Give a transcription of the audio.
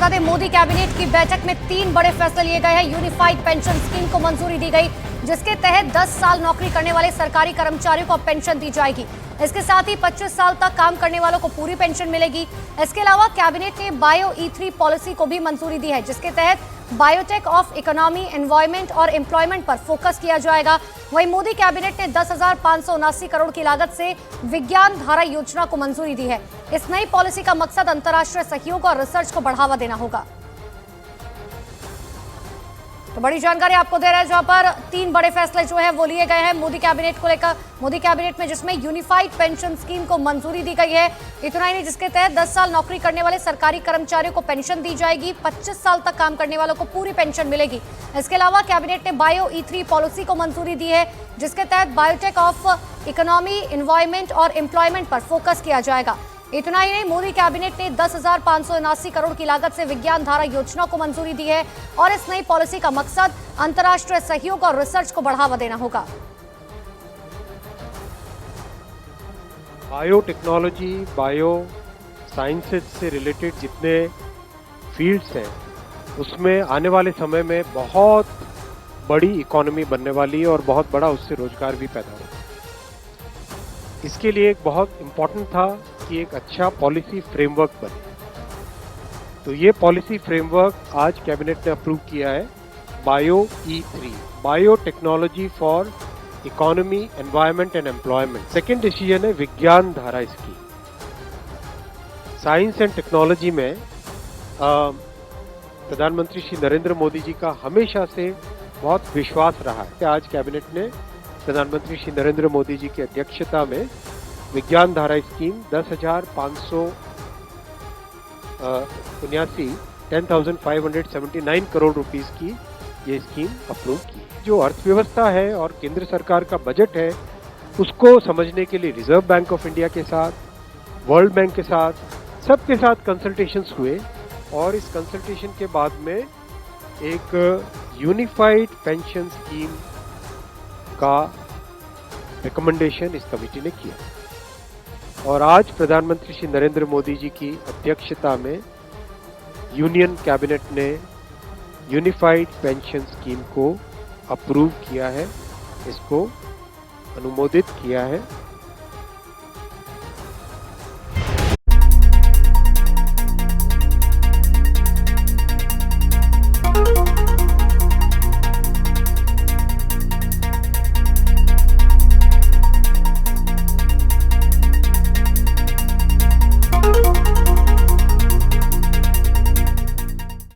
बता दें, मोदी कैबिनेट की बैठक में 3 बड़े फैसले लिए गए हैं। यूनिफाइड पेंशन स्कीम को मंजूरी दी गई, जिसके तहत 10 साल नौकरी करने वाले सरकारी कर्मचारियों को पेंशन दी जाएगी। इसके साथ ही 25 साल तक काम करने वालों को पूरी पेंशन मिलेगी। इसके अलावा कैबिनेट ने बायो E3 पॉलिसी को भी मंजूरी दी है, जिसके तहत बायोटेक ऑफ इकोनॉमी, एनवायरमेंट और एम्प्लॉयमेंट पर फोकस किया जाएगा। वहीं मोदी कैबिनेट ने 10,579 करोड़ की लागत से विज्ञान धारा योजना को मंजूरी दी है। इस नई पॉलिसी का मकसद अंतर्राष्ट्रीय सहयोग और रिसर्च को बढ़ावा देना होगा। तो बड़ी जानकारी आपको दे रहे हैं, जहां पर 3 बड़े फैसले जो है वो लिए गए हैं मोदी कैबिनेट को लेकर। मोदी कैबिनेट में जिसमें यूनिफाइड पेंशन स्कीम को मंजूरी दी गई है। इतना ही नहीं, जिसके तहत 10 साल नौकरी करने वाले सरकारी कर्मचारियों को पेंशन दी जाएगी। 25 साल तक काम करने वालों को पूरी पेंशन मिलेगी। इसके अलावा कैबिनेट ने बायो E3 पॉलिसी को मंजूरी दी है, जिसके तहत बायोटेक ऑफ इकोनॉमी, एनवायरमेंट और एम्प्लॉयमेंट पर फोकस किया जाएगा। इतना ही नहीं, मोदी कैबिनेट ने 10,579 करोड़ की लागत से विज्ञान धारा योजना को मंजूरी दी है और इस नई पॉलिसी का मकसद अंतर्राष्ट्रीय सहयोग और रिसर्च को बढ़ावा देना होगा। बायोटेक्नोलॉजी, बायो साइंसेज से रिलेटेड जितने फील्ड्स हैं, उसमें आने वाले समय में बहुत बड़ी इकोनॉमी बनने वाली है और बहुत बड़ा उससे रोजगार भी पैदा होगा। इसके लिए एक बहुत इम्पोर्टेंट था कि एक अच्छा पॉलिसी फ्रेमवर्क बने। तो ये पॉलिसी फ्रेमवर्क आज कैबिनेट ने अप्रूव किया है। Bio E3, bio technology for economy, environment and employment. Second decision है विज्ञान धारा स्कीम। साइंस एंड टेक्नोलॉजी में प्रधानमंत्री श्री नरेंद्र मोदी जी का हमेशा से बहुत विश्वास रहा है। आज कैबिनेट ने प्रधानमंत्री श्री नरेंद्र मोदी जी की अध्यक्षता में विज्ञान धारा स्कीम 10,579 करोड़ रुपीस की ये स्कीम अप्रूव की। जो अर्थव्यवस्था है और केंद्र सरकार का बजट है, उसको समझने के लिए रिजर्व बैंक ऑफ इंडिया के साथ, वर्ल्ड बैंक के साथ, सबके साथ कंसल्टेशंस हुए और इस कंसल्टेशन के बाद में एक यूनिफाइड पेंशन स्कीम का रिकमेंडेशन इस कमेटी ने किया और आज प्रधानमंत्री श्री नरेंद्र मोदी जी की अध्यक्षता में यूनियन कैबिनेट ने यूनिफाइड पेंशन स्कीम को अप्रूव किया है, इसको अनुमोदित किया है।